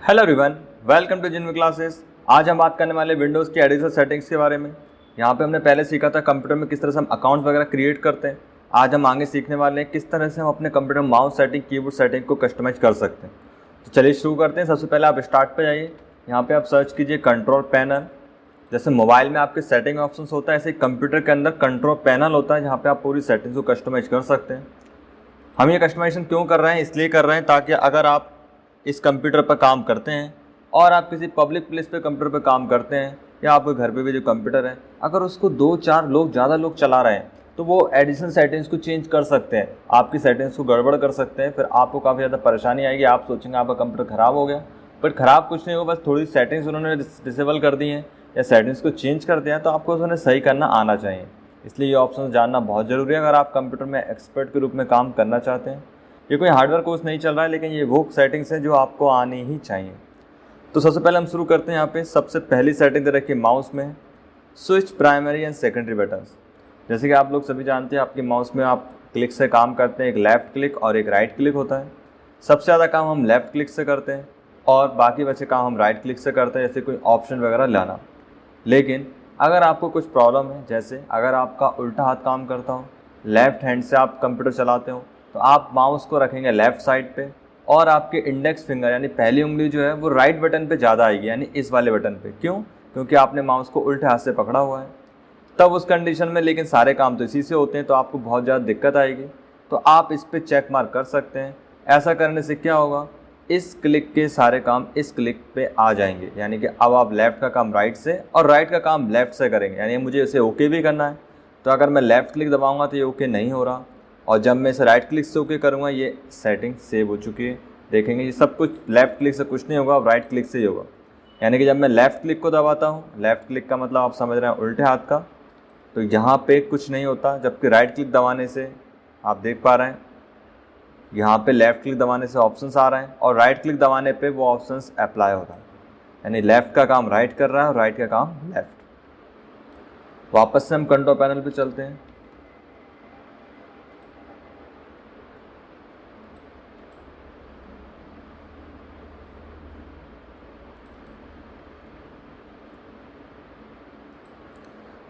Hello everyone, welcome to जिनवी classes. आज हम बात करने वाले विंडोज़ की एडिशनल सेटिंग्स के बारे में। यहाँ पे हमने पहले सीखा था कंप्यूटर में किस तरह से हम अकाउंट्स वगैरह क्रिएट करते हैं। आज हम आगे सीखने वाले हैं किस तरह से हम अपने computer mouse setting, keyboard setting को कस्टमाइज कर सकते हैं। तो चलिए शुरू करते हैं। सबसे पहले आप स्टार्ट पे जाइए। यहाँ पे आप सर्च कीजिए कंट्रोल पैनल। जैसे मोबाइल में आपके सेटिंग ऑप्शन होता है, ऐसे कंप्यूटर के अंदर कंट्रोल पैनल होता है, जहाँ पे आप पूरी सेटिंग्स को कस्टमाइज कर सकते हैं। हम ये कस्टमाइजेशन क्यों कर रहे हैं? इसलिए कर रहे हैं ताकि अगर आप इस कंप्यूटर पर काम करते हैं और आप किसी पब्लिक प्लेस पे कंप्यूटर पे काम करते हैं, या आपके घर पे भी जो कंप्यूटर है, अगर उसको 2-4 लोग, ज़्यादा लोग चला रहे हैं, तो वो एडिशनल सेटिंग्स को चेंज कर सकते हैं, आपकी सेटिंग्स को गड़बड़ कर सकते हैं। फिर आपको काफ़ी ज़्यादा परेशानी आएगी। आप सोचेंगे आपका कंप्यूटर ख़राब हो गया, बट ख़राब कुछ नहीं हुआ, बस थोड़ी सेटिंग्स उन्होंने डिसेबल कर दी हैं या सेटिंग्स को चेंज कर दिया है, तो आपको उन्हें सही करना आना चाहिए। इसलिए ये ऑप्शन जानना बहुत ज़रूरी है अगर आप कंप्यूटर में एक्सपर्ट के रूप में काम करना चाहते हैं। ये कोई हार्डवेयर कोर्स नहीं चल रहा है, लेकिन ये वो सेटिंग्स हैं जो आपको आनी ही चाहिए। तो सबसे पहले हम शुरू करते हैं। यहाँ पे सबसे पहली सेटिंग दे रखी है माउस में, switch primary and secondary buttons. जैसे कि आप लोग सभी जानते हैं, आपके माउस में आप क्लिक से काम करते हैं, एक लेफ़्ट क्लिक और एक राइट क्लिक होता है। सबसे ज़्यादा काम हम लेफ़्ट क्लिक से करते हैं और बाकी बचे काम हम राइट क्लिक से करते हैं, जैसे कोई ऑप्शन वगैरह लाना। लेकिन अगर आपको कुछ प्रॉब्लम है, जैसे अगर आपका उल्टा हाथ काम करता हो, लेफ़्ट हैंड से आप कंप्यूटर चलाते हो, तो आप माउस को रखेंगे लेफ़्ट साइड पे और आपके इंडेक्स फिंगर यानी पहली उंगली जो है वो राइट बटन पे ज़्यादा आएगी, यानी इस वाले बटन पे। क्यों? क्योंकि आपने माउस को उल्टे हाथ से पकड़ा हुआ है। तब उस कंडीशन में, लेकिन सारे काम तो इसी से होते हैं, तो आपको बहुत ज़्यादा दिक्कत आएगी। तो आप इस पर चेक मार्क कर सकते हैं। ऐसा करने से क्या होगा, इस क्लिक के सारे काम इस क्लिक पे आ जाएंगे, यानी कि अब आप लेफ़्ट का काम राइट से और राइट का काम लेफ़्ट से करेंगे। यानी मुझे इसे ओके भी करना है, तो अगर मैं लेफ़्ट क्लिक दबाऊंगा तो ये ओके नहीं हो रहा, और जब मैं इसे राइट क्लिक से ओके करूँगा, ये सेटिंग सेव हो चुकी है। देखेंगे ये सब कुछ लेफ़्ट क्लिक से कुछ नहीं होगा, अब राइट क्लिक से ही होगा। यानी कि जब मैं लेफ़्ट क्लिक को दबाता हूँ, लेफ़्ट क्लिक का मतलब आप समझ रहे हैं उल्टे हाथ का, तो यहाँ पे कुछ नहीं होता। जबकि राइट क्लिक दबाने से आप देख पा रहे हैं, यहाँ पे लेफ़्ट क्लिक दबाने से ऑप्शंस आ रहे हैं और राइट क्लिक दबाने पे वो ऑप्शंस अप्लाई हो रहा है। यानी लेफ़्ट का काम राइट कर रहा है और राइट का काम लेफ़्ट। वापस से हम कंट्रोल पैनल पे चलते हैं।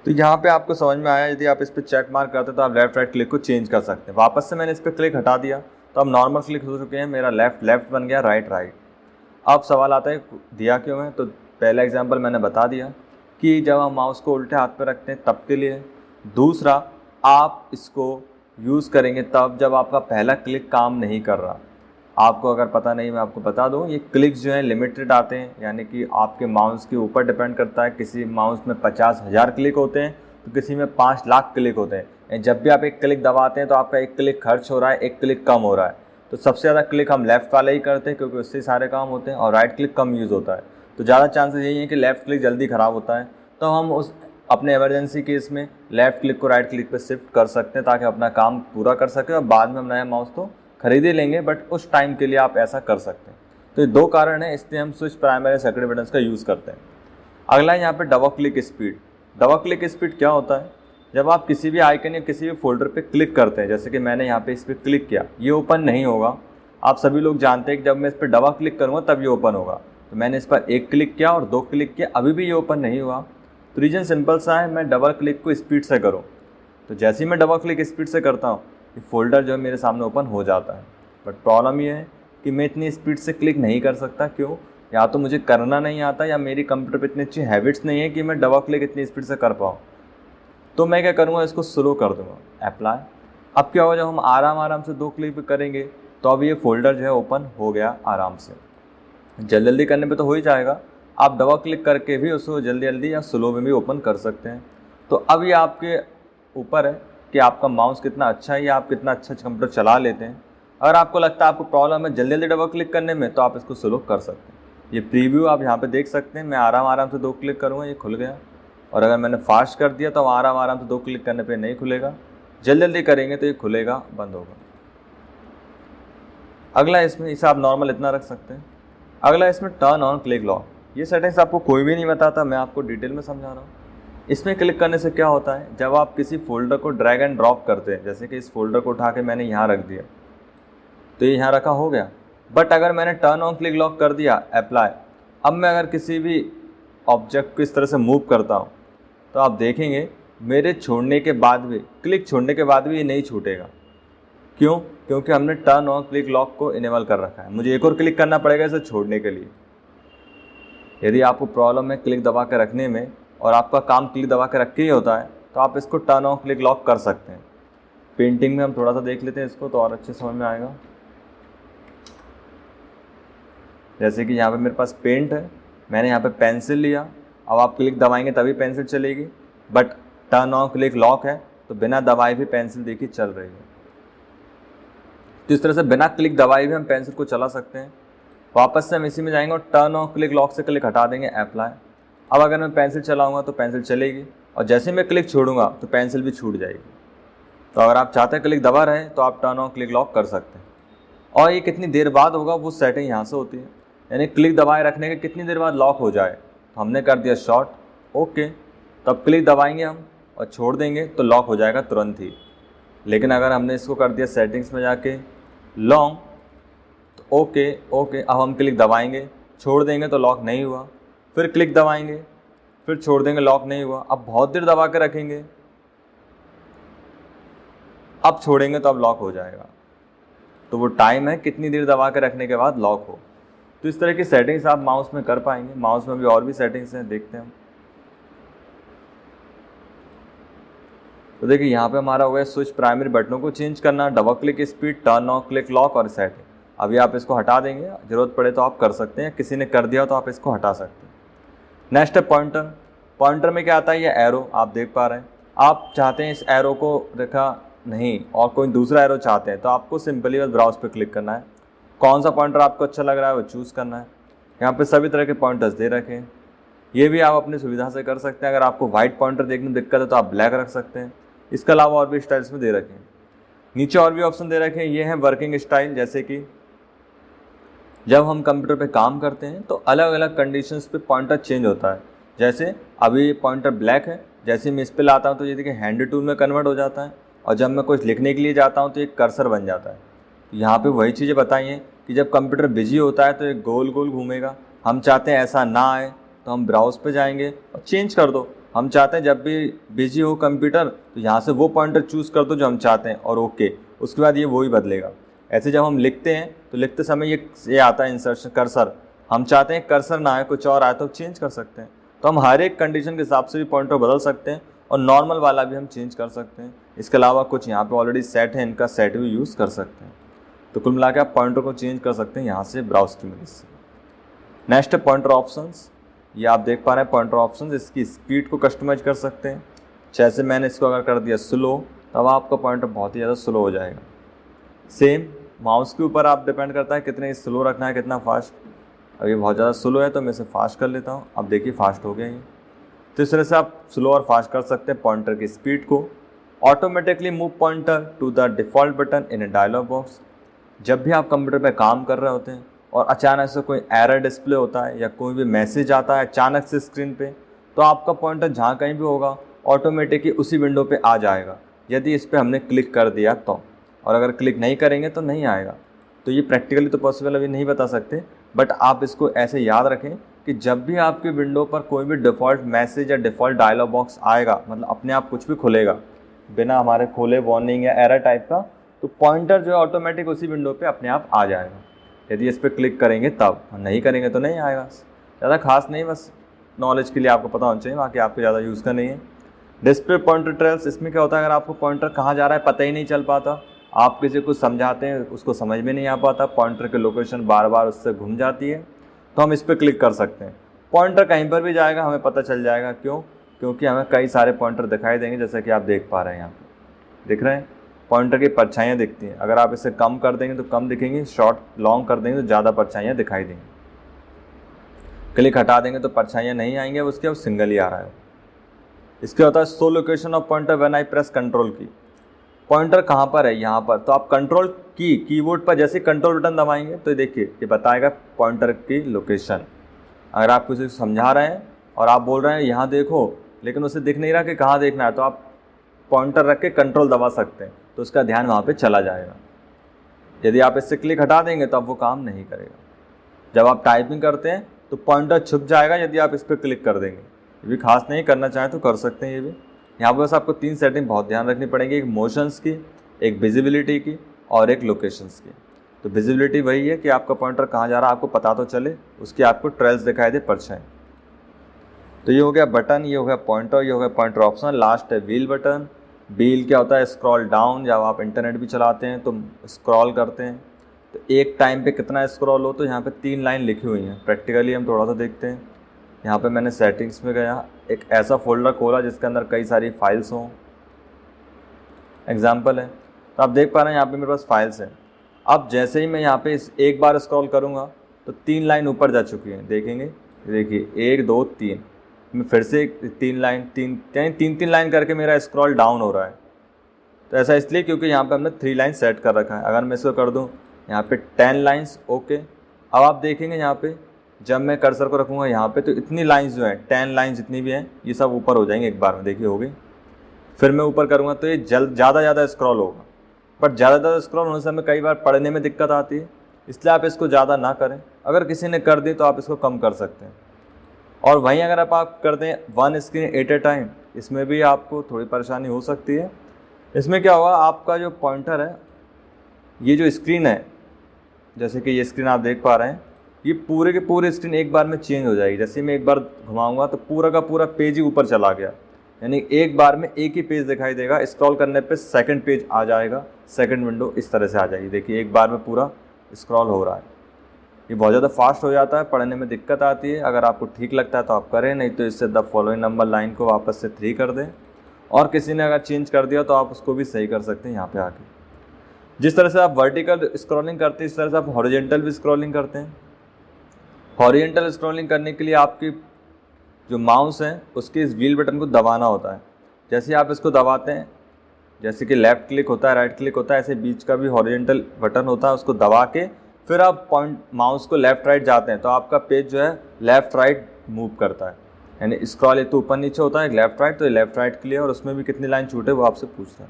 तो यहाँ पे आपको समझ में आया, यदि आप इस पर चेक मार्क करते तो आप लेफ़्ट राइट क्लिक को चेंज कर सकते हैं। वापस से मैंने इस पर क्लिक हटा दिया तो अब नॉर्मल क्लिक हो चुके हैं, मेरा लेफ़्ट लेफ़्ट बन गया, राइट राइट। अब सवाल आता है दिया क्यों है, तो पहला एग्जांपल मैंने बता दिया कि जब हम माउस को उल्टे हाथ पे रखते हैं तब के लिए। दूसरा, आप इसको यूज़ करेंगे तब जब आपका पहला क्लिक काम नहीं कर रहा। आपको अगर पता नहीं, मैं आपको बता दूं, ये क्लिक्स जो हैं लिमिटेड आते हैं, यानी कि आपके माउस के ऊपर डिपेंड करता है। किसी माउस में 50,000 क्लिक होते हैं तो किसी में 5 लाख क्लिक होते हैं। जब भी आप एक क्लिक दबाते हैं तो आपका एक क्लिक खर्च हो रहा है, एक क्लिक कम हो रहा है। तो सबसे ज़्यादा क्लिक हम लेफ़्ट वाले ही करते हैं क्योंकि उससे सारे काम होते हैं, और राइट क्लिक कम यूज़ होता है। तो ज़्यादा चांसेस यही है कि लेफ़्ट क्लिक जल्दी ख़राब होता है। तो हम उस अपने इमरजेंसी केस में लेफ़्ट क्लिक को राइट क्लिक पे शिफ्ट कर सकते हैं ताकि अपना काम पूरा कर सकें, और बाद में हम नया माउस तो खरीद ही लेंगे, बट उस टाइम के लिए आप ऐसा कर सकते हैं। तो ये दो कारण हैं, इसलिए हम स्विच प्राइमरी सेकेंडरी बटन्स का यूज़ करते हैं। अगला है यहाँ पे double click speed. Double click speed क्या होता है? जब आप किसी भी आइकन या किसी भी फोल्डर पे क्लिक करते हैं, जैसे कि मैंने यहाँ पे इस पर क्लिक किया, ये ओपन नहीं होगा। आप सभी लोग जानते हैं कि जब मैं इस पर डबल क्लिक करूँगा तब ये ओपन होगा। तो मैंने इस पर एक क्लिक किया और 2 क्लिक किया, अभी भी ये ओपन नहीं हुआ। तो रीज़न सिंपल सा है, मैं डबल क्लिक को स्पीड से करूँ। तो जैसे ही मैं डबल क्लिक स्पीड से करता हूँ, ये फोल्डर जो है मेरे सामने ओपन हो जाता है। बट प्रॉब्लम ये है कि मैं इतनी स्पीड से क्लिक नहीं कर सकता। क्यों? या तो मुझे करना नहीं आता, या मेरी कंप्यूटर पे इतनी अच्छी हैबिट्स नहीं है कि मैं डबल क्लिक इतनी स्पीड से कर पाऊँ। तो मैं क्या करूँगा, इसको स्लो कर दूँगा, अप्लाई। अब क्या होगा, जब हम आराम से 2 क्लिक पे करेंगे तो अब ये फोल्डर जो है ओपन हो गया आराम से। जल्दी करने पे तो हो ही जाएगा, आप डबल क्लिक करके भी उसको जल्दी या स्लो में भी ओपन कर सकते हैं। तो अब ये आपके ऊपर है कि आपका माउस कितना अच्छा है या आप कितना अच्छा कंप्यूटर चला लेते हैं। अगर आपको लगता है आपको प्रॉब्लम है जल्दी डबल क्लिक करने में, तो आप इसको स्लो कर सकते हैं। ये प्रीव्यू आप यहाँ पे देख सकते हैं। मैं आराम से 2 क्लिक करूँगा, ये खुल गया। और अगर मैंने फास्ट कर दिया तो आराम से 2 क्लिक करने पे नहीं खुलेगा, जल्दी करेंगे तो ये खुलेगा, बंद होगा। अगला इसमें, इसे आप नॉर्मल इतना रख सकते हैं। अगला इसमें टर्न ऑन क्लिक लॉक। ये सेटिंग्स आपको कोई भी नहीं बताता, मैं आपको डिटेल में समझा रहा हूँ। इसमें क्लिक करने से क्या होता है, जब आप किसी फोल्डर को ड्रैग एंड ड्रॉप करते हैं, जैसे कि इस फोल्डर को उठा के मैंने यहाँ रख दिया, तो ये यहाँ रखा हो गया। बट अगर मैंने टर्न ऑन क्लिक लॉक कर दिया अप्लाई, अब मैं अगर किसी भी ऑब्जेक्ट को इस तरह से मूव करता हूँ तो आप देखेंगे मेरे छोड़ने के बाद भी, क्लिक छोड़ने के बाद भी ये नहीं छूटेगा। क्यों? क्योंकि हमने टर्न ऑन क्लिक लॉक को इनेबल कर रखा है। मुझे एक और क्लिक करना पड़ेगा इसे छोड़ने के लिए। यदि आपको प्रॉब्लम है क्लिक दबा के रखने में और आपका काम क्लिक दबा के रख के ही होता है तो आप इसको टर्न ऑन क्लिक लॉक कर सकते हैं। पेंटिंग में हम थोड़ा सा देख लेते हैं इसको तो और अच्छे समझ में आएगा। जैसे कि यहाँ पे मेरे पास पेंट है, मैंने यहाँ पे पेंसिल लिया, अब आप क्लिक दबाएंगे तभी पेंसिल चलेगी, but turn on click lock है तो बिना दबाए भी पेंसिल देखिए चल रही है। तो इस तरह से बिना क्लिक दबाए भी हम पेंसिल को चला सकते हैं। वापस से हम इसी में जाएंगे और टर्न ऑन क्लिक लॉक से क्लिक हटा देंगे अप्लाई। अब अगर मैं पेंसिल चलाऊंगा तो पेंसिल चलेगी और जैसे मैं क्लिक छोड़ूंगा तो पेंसिल भी छूट जाएगी। तो अगर आप चाहते हैं क्लिक दबा रहे तो आप टर्न ऑन क्लिक लॉक कर सकते हैं। और ये कितनी देर बाद होगा वो सेटिंग यहाँ से होती है, यानी क्लिक दबाए रखने के कितनी देर बाद लॉक हो जाए। तो हमने कर दिया शॉर्ट, ओके, तब क्लिक दबाएंगे हम और छोड़ देंगे तो लॉक हो जाएगा तुरंत ही। लेकिन अगर हमने इसको कर दिया सेटिंग्स में जाके लॉन्ग, तो ओके ओके, अब हम क्लिक दबाएंगे, छोड़ देंगे तो लॉक नहीं हुआ, फिर क्लिक दबाएंगे, फिर छोड़ देंगे, लॉक नहीं हुआ। अब बहुत देर दबा के रखेंगे, अब छोड़ेंगे तो अब लॉक हो जाएगा। तो वो टाइम है कितनी देर दबा के रखने के बाद लॉक हो। तो इस तरह की सेटिंग्स आप माउस में कर पाएंगे। माउस में भी और भी सेटिंग्स हैं, देखते हैं हम। तो देखिए यहाँ पे हमारा हो गया स्विच प्राइमरी बटनों को चेंज करना, double click speed, turn on click lock और सेटिंग। अभी आप इसको हटा देंगे, जरूरत पड़े तो आप कर सकते हैं, किसी ने कर दिया तो आप इसको हटा सकते हैं। नेक्स्ट है पॉइंटर। पॉइंटर में क्या आता है, ये एरो आप देख पा रहे हैं। आप चाहते हैं इस एरो को रखा नहीं और कोई दूसरा एरो चाहते हैं तो आपको सिंपली बस ब्राउज पे क्लिक करना है। कौन सा पॉइंटर आपको अच्छा लग रहा है वो चूज़ करना है। यहाँ पे सभी तरह के पॉइंटर्स दे रखे हैं, ये भी आप अपनी सुविधा से कर सकते हैं। अगर आपको वाइट पॉइंटर देखने में दिक्कत है तो आप ब्लैक रख सकते हैं। इसके अलावा और भी स्टाइल्स में दे रखे हैं। नीचे और भी ऑप्शन दे रखे हैं, ये हैं वर्किंग स्टाइल। जैसे कि जब हम कंप्यूटर पे काम करते हैं तो अलग अलग कंडीशंस पे पॉइंटर चेंज होता है। जैसे अभी पॉइंटर ब्लैक है, जैसे मैं इस पर लाता हूँ तो ये देखिए हैंड टूल में कन्वर्ट हो जाता है, और जब मैं कुछ लिखने के लिए जाता हूँ तो एक कर्सर बन जाता है। यहाँ पे वही चीज़ें बताई हैं कि जब कंप्यूटर बिजी होता है तो एक गोल गोल घूमेगा। हम चाहते हैं ऐसा ना आए तो हम ब्राउज पे जाएंगे और चेंज कर दो। हम चाहते हैं जब भी बिजी हो कंप्यूटर तो यहाँ से वो पॉइंटर चूज़ कर दो जो हम चाहते हैं और ओके, उसके बाद ये वही बदलेगा। ऐसे जब हम लिखते हैं तो लिखते समय ये आता है इंसर्शन कर्सर। हम चाहते हैं कर्सर ना आए, कुछ और आए तो चेंज कर सकते हैं। तो हम हर एक कंडीशन के हिसाब से भी पॉइंटर बदल सकते हैं और नॉर्मल वाला भी हम चेंज कर सकते हैं। इसके अलावा कुछ यहाँ पे ऑलरेडी सेट है, इनका सेट भी यूज़ कर सकते हैं। तो कुल मिला के आप पॉइंटर को चेंज कर सकते हैं यहाँ से ब्राउज की मदद से। नेक्स्ट है पॉइंटर ऑप्शंस। ये आप देख पा रहे हैं पॉइंटर ऑप्शंस, इसकी स्पीड को कस्टमाइज कर सकते हैं। जैसे मैंने इसको अगर कर दिया स्लो, तब आपका पॉइंटर बहुत ही ज़्यादा स्लो हो जाएगा। सेम माउस के ऊपर आप डिपेंड करता है कितने स्लो रखना है, कितना फास्ट। अभी बहुत ज़्यादा स्लो है तो मैं इसे फास्ट कर लेता हूँ। अब देखिए फास्ट हो गया ये। तो इस तरह से आप स्लो और फास्ट कर सकते हैं पॉइंटर की स्पीड को। Automatically move pointer to the default button in a dialog box. जब भी आप कंप्यूटर पे काम कर रहे होते हैं और अचानक से कोई एरर डिस्प्ले होता है या कोई भी मैसेज आता है अचानक से स्क्रीन पे, तो आपका पॉइंटर जहाँ कहीं भी होगा ऑटोमेटिकली उसी विंडो पे आ जाएगा, यदि इस पर हमने क्लिक कर दिया तो। और अगर क्लिक नहीं करेंगे तो नहीं आएगा। तो ये प्रैक्टिकली तो पॉसिबल अभी नहीं बता सकते, बट आप इसको ऐसे याद रखें कि जब भी आपकी विंडो पर कोई भी डिफ़ॉल्ट मैसेज या डिफ़ॉल्ट डायलॉग बॉक्स आएगा, मतलब अपने आप कुछ भी खुलेगा बिना हमारे खोले वार्निंग या एरर टाइप का, तो पॉइंटर जो है ऑटोमेटिक उसी विंडो पे अपने आप आ जाएगा। यदि इस पर क्लिक करेंगे तब, नहीं करेंगे तो नहीं आएगा। ज़्यादा खास नहीं, बस नॉलेज के लिए आपको पता होना चाहिए, बाकी आपको ज़्यादा यूज़ का नहीं है। डिस्प्ले पॉइंटर ट्रेल्स, इसमें क्या होता है अगर आपको पॉइंटर कहाँ जा रहा है पता ही नहीं चल पाता, आप किसी को समझाते हैं उसको समझ में नहीं आ पाता, पॉइंटर की लोकेशन बार बार उससे घूम जाती है, तो हम इस पर क्लिक कर सकते हैं। पॉइंटर कहीं पर भी जाएगा हमें पता चल जाएगा। क्यों? क्योंकि हमें कई सारे पॉइंटर दिखाई देंगे, जैसा कि आप देख पा रहे हैं। यहाँ पे दिख रहे हैं पॉइंटर की परछाइयाँ दिखती हैं। अगर आप इसे कम कर देंगे तो कम दिखेंगी, शॉर्ट लॉन्ग कर देंगे तो ज़्यादा परछाइयाँ दिखाई देंगी। क्लिक हटा देंगे तो परछाइयाँ नहीं आएंगे, उसके अब सिंगल ही आ रहा है। इसके होता है show location of pointer when I press control की। पॉइंटर कहाँ पर है, यहाँ पर। तो आप कंट्रोल की कीबोर्ड पर जैसे कंट्रोल बटन दबाएंगे तो देखिए ये बताएगा पॉइंटर की लोकेशन। अगर आप किसी को समझा रहे हैं और आप बोल रहे हैं यहाँ देखो, लेकिन उसे दिख नहीं रहा कि कहाँ देखना है, तो आप पॉइंटर रख के कंट्रोल दबा सकते हैं, तो उसका ध्यान वहाँ पे चला जाएगा। यदि आप इससे क्लिक हटा देंगे तो अब वो काम नहीं करेगा। जब आप टाइपिंग करते हैं तो पॉइंटर छुप जाएगा यदि आप इस पर क्लिक कर देंगे। ये भी खास नहीं, करना चाहें तो कर सकते हैं ये भी। यहाँ पर बस आपको 3 सेटिंग बहुत ध्यान रखनी पड़ेगी, एक मोशंस की, एक विजिबिलिटी की और एक लोकेशंस की। तो विजिबिलिटी वही है कि आपका पॉइंटर कहाँ जा रहा है आपको पता तो चले, उसकी आपको ट्रेल्स दिखाई दे, परछाएं। तो ये हो गया बटन, ये हो गया पॉइंटर, ये हो गया पॉइंटर ऑप्शन। लास्ट है व्हील बटन। व्हील क्या होता है? Scroll down. जब आप इंटरनेट भी चलाते हैं तो स्क्रॉल करते हैं तो एक टाइम पे कितना स्क्रॉल हो, तो यहाँ पे 3 लाइन लिखी हुई हैं। प्रैक्टिकली हम थोड़ा सा देखते हैं। यहाँ पे मैंने सेटिंग्स में गया, एक ऐसा फोल्डर खोला जिसके अंदर कई सारी फाइल्स हों, एग्जाम्पल है। तो आप देख पा रहे हैं यहाँ पे मेरे पास फाइल्स हैं। अब जैसे ही मैं यहाँ पे एक बार स्क्रॉल करूँगा तो 3 लाइन ऊपर जा चुकी हैं, देखेंगे, देखिए 1 2 3। मैं फिर से 3 लाइन, 3 लाइन करके मेरा स्क्रॉल डाउन हो रहा है। तो ऐसा इसलिए क्योंकि यहाँ पे हमने 3 लाइन सेट कर रखा है। अगर मैं इसको कर दूँ यहाँ पे 10 लाइन्स, ओके। अब आप देखेंगे यहाँ पे जब मैं कर्सर को रखूँगा यहाँ पे तो इतनी लाइन्स जो हैं, 10 लाइन जितनी भी हैं, ये सब ऊपर हो जाएंगे एक बार में, देखिए हो गई। फिर मैं ऊपर करूँगा तो ये ज़्यादा स्क्रॉल होगा, पर ज़्यादा स्क्रॉल होने से हमें कई बार पढ़ने में दिक्कत आती है, इसलिए आप इसको ज़्यादा ना करें। अगर किसी ने कर दी तो आप इसको कम कर सकते हैं। और वहीं अगर आप कर दें 1 स्क्रीन एट ए टाइम, इसमें भी आपको थोड़ी परेशानी हो सकती है। इसमें क्या होगा, आपका जो पॉइंटर है, ये जो स्क्रीन है, जैसे कि ये स्क्रीन आप देख पा रहे हैं, ये पूरे के पूरे स्क्रीन एक बार में चेंज हो जाएगी। जैसे मैं एक बार घुमाऊंगा तो पूरा का पूरा पेज ही ऊपर चला गया, यानी एक बार में एक ही पेज दिखाई देगा। स्क्रॉल करने पे सेकंड पेज आ जाएगा, सेकंड विंडो इस तरह से आ जाएगी। देखिए एक बार में पूरा स्क्रॉल हो रहा है। ये बहुत ज़्यादा फास्ट हो जाता है, पढ़ने में दिक्कत आती है। अगर आपको ठीक लगता है तो आप करें, नहीं तो इससे द फॉलोइंग नंबर लाइन को वापस से 3 कर दें। और किसी ने अगर चेंज कर दिया तो आप उसको भी सही कर सकते हैं यहाँ पे आके। जिस तरह से आप वर्टिकल स्क्रॉलिंग करते हैं इस तरह से आप हॉरिजॉन्टल भी स्क्रॉलिंग करते हैं। हॉरिजॉन्टल स्क्रॉलिंग करने के लिए आपकी जो माउस है उसके इस व्हील बटन को दबाना होता है। जैसे आप इसको दबाते हैं, जैसे कि लेफ़्ट क्लिक होता है, राइट क्लिक होता है, ऐसे बीच का भी हॉरिजॉन्टल बटन होता है। उसको दबा के फिर आप पॉइंट माउस को लेफ़्ट राइट जाते हैं तो आपका पेज जो है लेफ़्ट राइट मूव करता है। यानी स्क्रॉल एक तो ऊपर नीचे होता है, लेफ़्ट राइट, तो ये लेफ़्ट राइट के लिए। और उसमें भी कितनी लाइन छूटे वो आपसे पूछते हैं,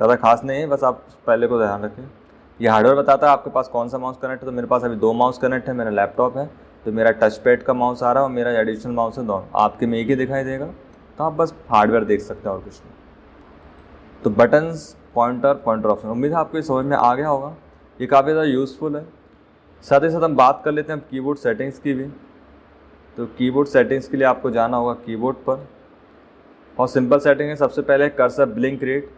ज़्यादा खास नहीं है, बस आप पहले को ध्यान रखें। ये हार्डवेयर बताता है आपके पास कौन सा माउस कनेक्ट है। तो मेरे पास अभी 2 माउस कनेक्ट है, मेरा लैपटॉप है तो मेरा टच पैड का माउस आ रहा है और मेरा एडिशनल माउस है दोनों। आपके में एक ही दिखाई देगा, तो आप बस हार्डवेयर देख सकते हैं और कुछ नहीं। तो बटन्स, पॉइंटर ऑप्शन, उम्मीद है आपको ये समझ में आ गया होगा। ये काफ़ी ज़्यादा यूज़फुल है। साथ ही साथ हम बात कर लेते हैं कीबोर्ड सेटिंग्स की भी। तो कीबोर्ड सेटिंग्स के लिए आपको जाना होगा कीबोर्ड पर। और सिंपल सेटिंग है, सबसे पहले कर्सर ब्लिंक रेट।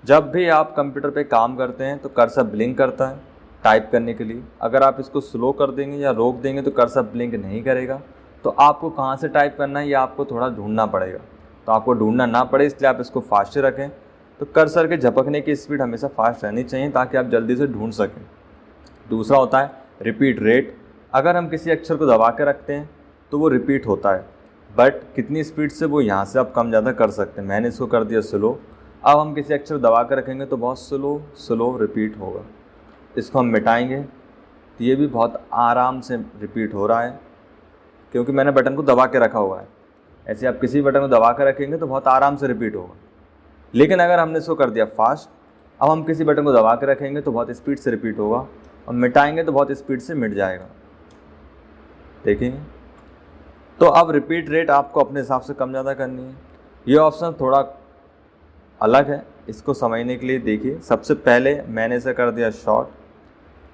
जब भी आप कंप्यूटर पे काम करते हैं तो कर्सर ब्लिंक करता है टाइप करने के लिए। अगर आप इसको स्लो कर देंगे या रोक देंगे तो कर्सर ब्लिंक नहीं करेगा। तो आपको कहाँ से टाइप करना है ये आपको थोड़ा ढूंढना पड़ेगा। तो आपको ढूंढना ना पड़े इसलिए आप इसको फास्ट रखें। तो कर्सर के झपकने की स्पीड हमेशा फास्ट रहनी चाहिए ताकि आप जल्दी से ढूंढ सकें। दूसरा होता है रिपीट रेट। अगर हम किसी अक्षर को दबा के रखते हैं तो वो रिपीट होता है, बट कितनी स्पीड से वो यहाँ से आप कम ज़्यादा कर सकते हैं। मैंने इसको कर दिया स्लो। अब हम किसी अक्षर दबा कर रखेंगे तो बहुत स्लो रिपीट होगा। इसको हम मिटाएंगे तो ये भी बहुत आराम से रिपीट हो रहा है क्योंकि मैंने बटन को दबा के रखा हुआ है। ऐसे आप किसी बटन को दबा कर रखेंगे तो बहुत आराम से रिपीट होगा। लेकिन अगर हमने इसको कर दिया फास्ट, अब हम किसी बटन को दबा के रखेंगे तो बहुत स्पीड से रिपीट होगा और मिटाएंगे तो बहुत स्पीड से मिट जाएगा। देखेंगे तो अब रिपीट रेट आपको अपने हिसाब से कम ज़्यादा करनी है। ये ऑप्शन थोड़ा अलग है, इसको समझने के लिए देखिए। सबसे पहले मैंने इसे कर दिया शॉर्ट।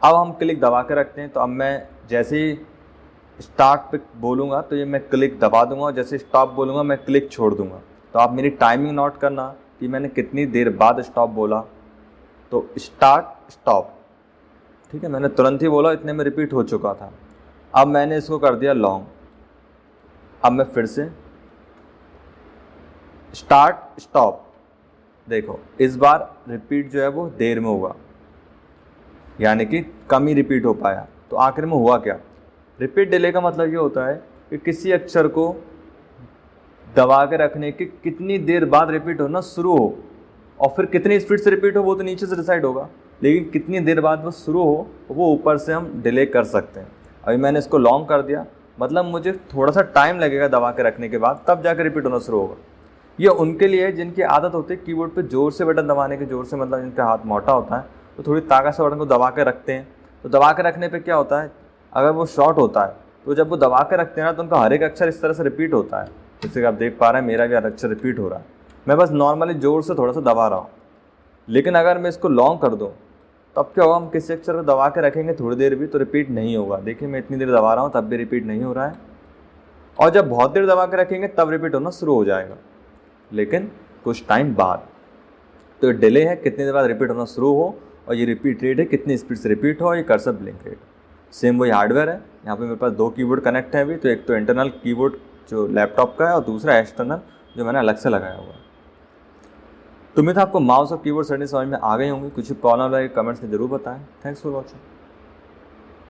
अब हम क्लिक दबा के रखते हैं तो अब मैं जैसे ही स्टार्ट पे बोलूँगा तो ये मैं क्लिक दबा दूंगा और जैसे स्टॉप बोलूँगा मैं क्लिक छोड़ दूंगा। तो आप मेरी टाइमिंग नोट करना कि मैंने कितनी देर बाद स्टॉप बोला। तो स्टार्ट स्टॉप, ठीक है, मैंने तुरंत ही बोला, इतने में रिपीट हो चुका था। अब मैंने इसको कर दिया लॉन्ग। अब मैं फिर से स्टार्ट स्टॉप, देखो इस बार रिपीट जो है वो देर में हुआ, यानी कि कम ही रिपीट हो पाया। तो आखिर में हुआ क्या, रिपीट डिले का मतलब ये होता है कि किसी अक्षर को दबा के रखने के कितनी देर बाद रिपीट होना शुरू हो और फिर कितनी स्पीड से रिपीट हो वो तो नीचे से डिसाइड होगा, लेकिन कितनी देर बाद वो शुरू हो वो ऊपर से हम डिले कर सकते हैं। अभी मैंने इसको लॉन्ग कर दिया, मतलब मुझे थोड़ा सा टाइम लगेगा दबा के रखने के बाद, तब जाकर रिपीट होना शुरू होगा। ये उनके लिए है जिनकी आदत होती है कीबोर्ड पे जोर से बटन दबाने की, जोर से मतलब जिनका हाथ मोटा होता है तो थोड़ी ताकत से बटन को दबा के रखते हैं। तो दबा के रखने पे क्या होता है, अगर वो शॉर्ट होता है तो जब वो दबा के रखते हैं ना तो उनका हर एक अक्षर इस तरह से रिपीट होता है। जैसे कि आप देख पा रहे हैं मेरा भी हर अक्षर रिपीट हो रहा है, मैं बस नॉर्मली ज़ोर से थोड़ा सा दबा रहा हूँ। लेकिन अगर मैं इसको लॉन्ग कर दूँ तब क्या होगा, हम किसी अक्षर को दबा के रखेंगे थोड़ी देर भी तो रिपीट नहीं होगा। देखिए मैं इतनी देर दबा रहा हूँ तब भी रिपीट नहीं हो रहा है, और जब बहुत देर दबा के रखेंगे तब रिपीट होना शुरू हो जाएगा, लेकिन कुछ टाइम बाद। तो ये डिले है कितनी देर बाद रिपीट होना शुरू हो, और ये रिपीट रेट है कितनी स्पीड से रिपीट हो, और ये कर्सर ब्लिंक रेट। सेम वही हार्डवेयर है। यहाँ पे मेरे पास 2 कीबोर्ड कनेक्ट है अभी, तो एक तो इंटरनल कीबोर्ड जो लैपटॉप का है और दूसरा एक्सटर्नल जो मैंने अलग से लगाया हुआ है। तो उम्मीद है आपको माउस और कीबोर्ड सेटिंग समझ में आ गई होंगी। कुछ प्रॉब्लम लगे कमेंट्स में जरूर बताएं। Thanks for watching.